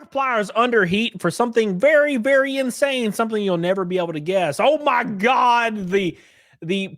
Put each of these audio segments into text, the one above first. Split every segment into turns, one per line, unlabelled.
Markiplier is under heat for something very, very insane, something you'll never be able to guess. Oh my God, the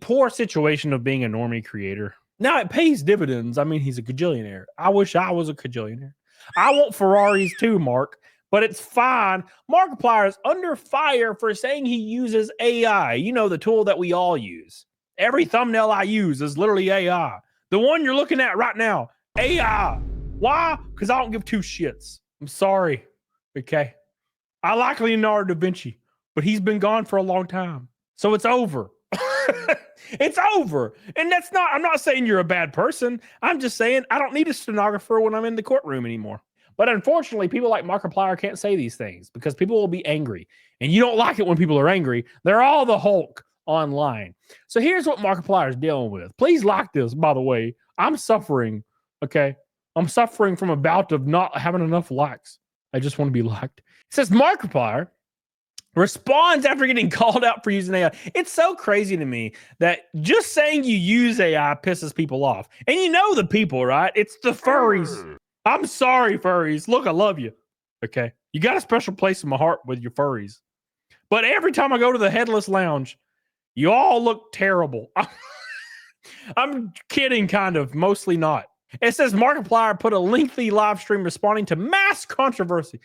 poor situation of being a normie creator. Now it pays dividends. I mean, he's a cajillionaire. I wish I was a cajillionaire. I want Ferraris too, Mark, but it's fine. Markiplier is under fire for saying he uses AI. You know, the tool that we all use. Every thumbnail I use is literally AI. The one you're looking at right now, AI. Why? Because I don't give two shits. I'm sorry. Okay. I like Leonardo da Vinci, but he's been gone for a long time. So it's over. It's over. And I'm not saying you're a bad person. I'm just saying I don't need a stenographer when I'm in the courtroom anymore. But unfortunately, people like Markiplier can't say these things because people will be angry. And you don't like it when people are angry. They're all the Hulk online. So here's what Markiplier is dealing with. Please like this, by the way. I'm suffering, okay? I'm suffering from a bout of not having enough likes. I just want to be liked. It says Markiplier responds after getting called out for using AI. It's so crazy to me that just saying you use AI pisses people off. And you know the people, right? It's the furries. I'm sorry, furries. Look, I love you. Okay. You got a special place in my heart with your furries. But every time I go to the Headless Lounge, you all look terrible. I'm kidding, kind of, mostly not. It says Markiplier put a lengthy live stream responding to mass controversy.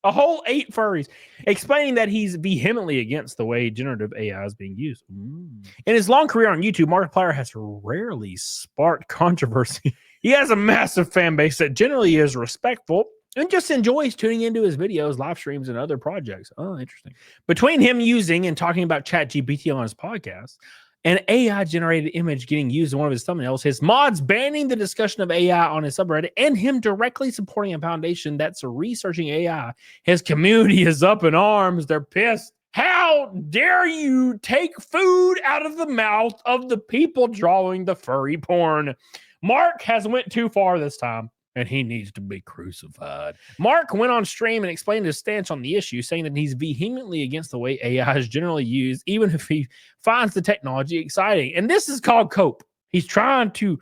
A whole 8 furries, explaining that he's vehemently against the way generative AI is being used. In his long career on YouTube, Markiplier has rarely sparked controversy. He has a massive fan base that generally is respectful and just enjoys tuning into his videos, live streams, and other projects. Oh, interesting. Between him using and talking about ChatGPT on his podcast, an AI-generated image getting used in one of his thumbnails, his mods banning the discussion of AI on his subreddit, and him directly supporting a foundation that's researching AI, his community is up in arms. They're pissed. How dare you take food out of the mouth of the people drawing the furry porn? Mark has went too far this time, and he needs to be crucified. Mark went on stream and explained his stance on the issue, saying that he's vehemently against the way AI is generally used, even if he finds the technology exciting. And this is called cope. He's trying to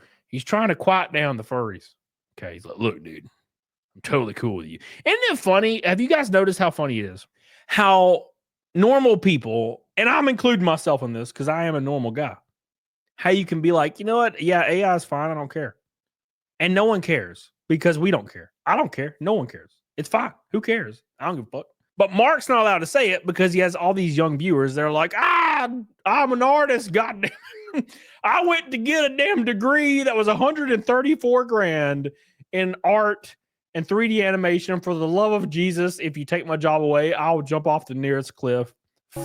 quiet down the furries. Okay, he's like, look, dude, I'm totally cool with you. Isn't it funny? Have you guys noticed how funny it is? How normal people, and I'm including myself in this because I am a normal guy, how you can be like, you know what? Yeah, AI is fine. I don't care. And no one cares. Because we don't care. I don't care. No one cares. It's fine. Who cares? I don't give a fuck. But Mark's not allowed to say it because he has all these young viewers. They're like, I'm an artist. Goddamn. I went to get a damn degree that was $134,000 in art and 3D animation. For the love of Jesus, if you take my job away, I'll jump off the nearest cliff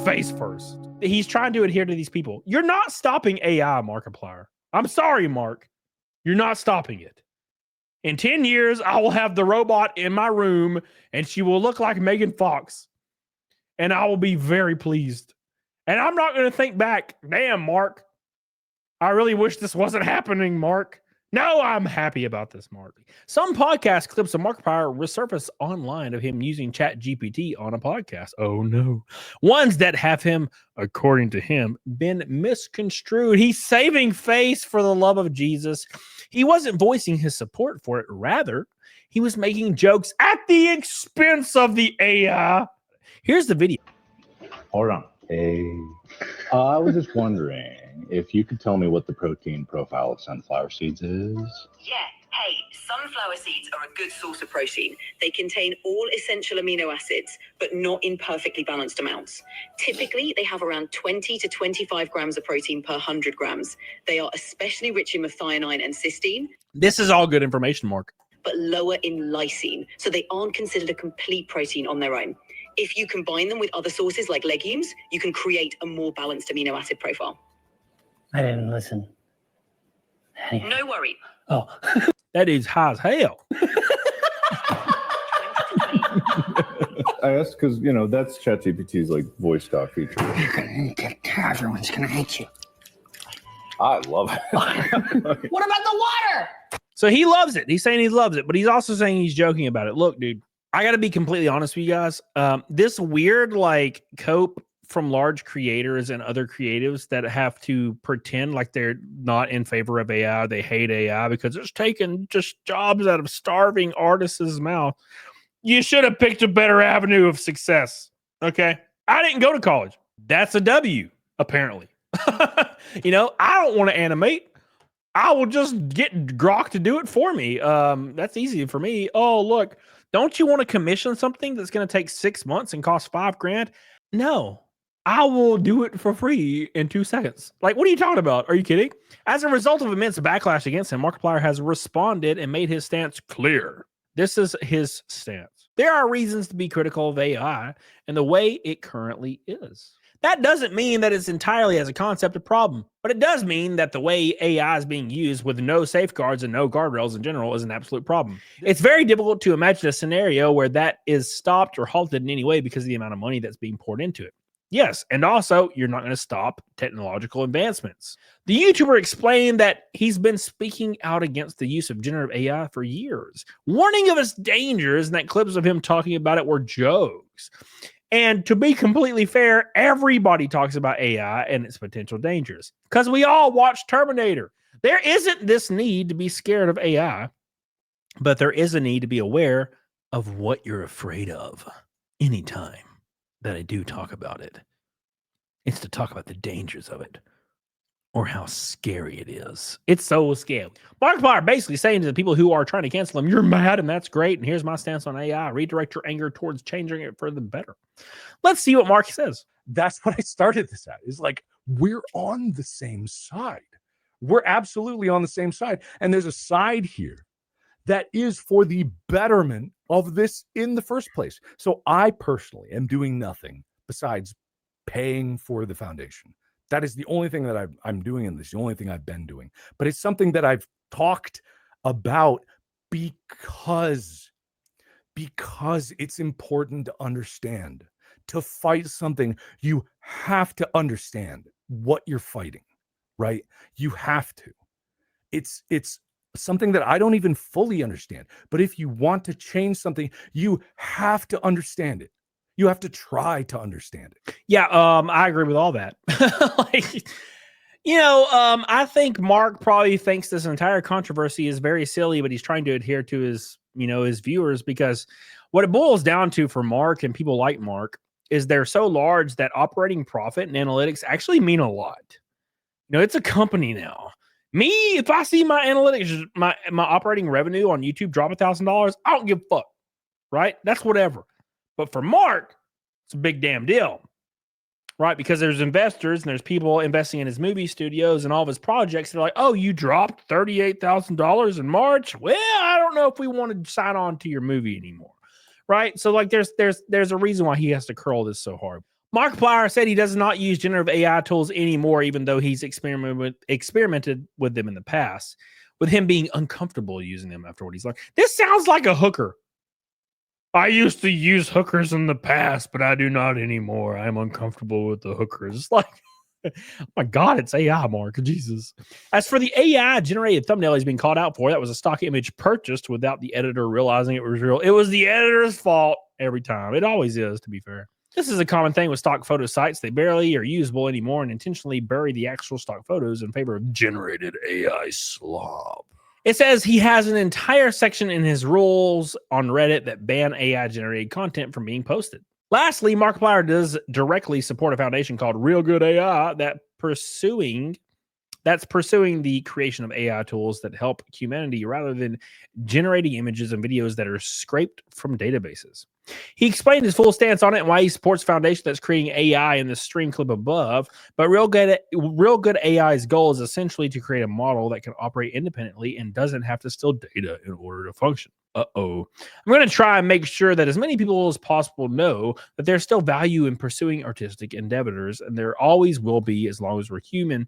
face first. He's trying to adhere to these people. You're not stopping AI, Markiplier. I'm sorry, Mark. You're not stopping it. In 10 years, I will have the robot in my room and she will look like Megan Fox. And I will be very pleased. And I'm not going to think back, damn, Mark, I really wish this wasn't happening, Mark. No, I'm happy about this, Mark. Some podcast clips of Markiplier resurface online of him using ChatGPT on a podcast. Oh, no. Ones that have him, according to him, been misconstrued. He's saving face for the love of Jesus. He wasn't voicing his support for it. Rather, he was making jokes at the expense of the AI. Here's the video.
Hold on. Hey. I was just wondering if you could tell me what the protein profile of sunflower seeds is.
Yeah. Hey, sunflower seeds are a good source of protein. They contain all essential amino acids, but not in perfectly balanced amounts. Typically, they have around 20 to 25 grams of protein per 100 grams. They are especially rich in methionine and cysteine.
This is all good information, Mark.
But lower in lysine, so they aren't considered a complete protein on their own. If you combine them with other sources like legumes, you can create a more balanced amino acid profile.
I didn't listen. Anyway.
No worry.
Oh.
That is high as hell.
I asked because, you know, that's ChatGPT's like voice doc feature.
Everyone's going to hate you.
I love it.
What about the water?
So he loves it. He's saying he loves it, but he's also saying he's joking about it. Look, dude, I got to be completely honest with you guys. This weird, like, cope from large creators and other creatives that have to pretend like they're not in favor of AI. They hate AI because it's taking just jobs out of starving artists' mouth. You should have picked a better avenue of success. Okay. I didn't go to college. That's a W, apparently. You know, I don't want to animate. I will just get Grok to do it for me. That's easy for me. Oh, look, don't you want to commission something that's going to take 6 months and cost $5,000? No, I will do it for free in 2 seconds. Like, what are you talking about? Are you kidding? As a result of immense backlash against him, Markiplier has responded and made his stance clear. This is his stance. There are reasons to be critical of AI and the way it currently is. That doesn't mean that it's entirely as a concept a problem, but it does mean that the way AI is being used with no safeguards and no guardrails in general is an absolute problem. It's very difficult to imagine a scenario where that is stopped or halted in any way because of the amount of money that's being poured into it. Yes, and also, you're not going to stop technological advancements. The YouTuber explained that he's been speaking out against the use of generative AI for years, warning of its dangers, and that clips of him talking about it were jokes. And to be completely fair, everybody talks about AI and its potential dangers because we all watch Terminator. There isn't this need to be scared of AI, but there is a need to be aware of what you're afraid of. Anytime that I do talk about it, it's to talk about the dangers of it or how scary it is. It's so scary. Markiplier basically saying to the people who are trying to cancel him, you're mad and that's great. And here's my stance on AI. Redirect your anger towards changing it for the better. Let's see what Mark says.
That's what I started this at. Is like, we're on the same side. We're absolutely on the same side. And there's a side here that is for the betterment of this in the first place. So I personally am doing nothing besides paying for the foundation. That is the only thing that I'm doing in this, the only thing I've been doing. But it's something that I've talked about because it's important to understand. To fight something, you have to understand what you're fighting, right? You have to. It's something that I don't even fully understand. But if you want to change something, you have to understand it. You have to try to understand it.
Yeah, I agree with all that. I think Mark probably thinks this entire controversy is very silly, but he's trying to adhere to his viewers, because what it boils down to for Mark and people like Mark is they're so large that operating profit and analytics actually mean a lot. It's a company now. Me, if I see my analytics, my operating revenue on YouTube drop $1,000, I don't give a fuck, right? That's whatever. But for Mark, it's a big damn deal, right? Because there's investors and there's people investing in his movie studios and all of his projects. They're like, oh, you dropped $38,000 in March? Well, I don't know if we want to sign on to your movie anymore, right? So like there's a reason why he has to curl this so hard. Markiplier said he does not use generative AI tools anymore, even though he's experimented with them in the past, with him being uncomfortable using them afterward. He's like, this sounds like a hooker. I used to use hookers in the past, but I do not anymore. I'm uncomfortable with the hookers. It's like, oh my God, it's AI, Mark. Jesus. As for the AI-generated thumbnail he's being called out for, that was a stock image purchased without the editor realizing it was real. It was the editor's fault every time. It always is, to be fair. This is a common thing with stock photo sites. They barely are usable anymore and intentionally bury the actual stock photos in favor of generated AI slop. It says he has an entire section in his rules on Reddit that ban AI-generated content from being posted. Lastly, Markiplier does directly support a foundation called Real Good AI that's pursuing the creation of AI tools that help humanity rather than generating images and videos that are scraped from databases. He explained his full stance on it and why he supports a foundation that's creating AI in the stream clip above. But Real Good AI's goal is essentially to create a model that can operate independently and doesn't have to steal data in order to function. I'm going to try and make sure that as many people as possible know that there's still value in pursuing artistic endeavors, and there always will be as long as we're human.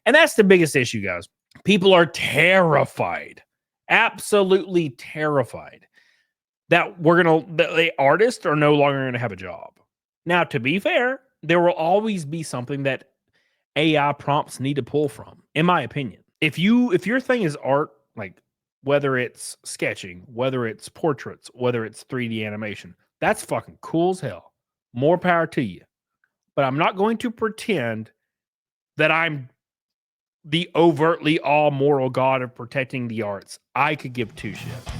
And that's the biggest issue, guys. People are terrified, absolutely terrified, that the artists are no longer going to have a job. Now, to be fair, there will always be something that AI prompts need to pull from, in my opinion. If your thing is art, like whether it's sketching, whether it's portraits, whether it's 3D animation, that's fucking cool as hell. More power to you. but I'm not going to pretend that I'm the overtly all moral god of protecting the arts. I could give two shits.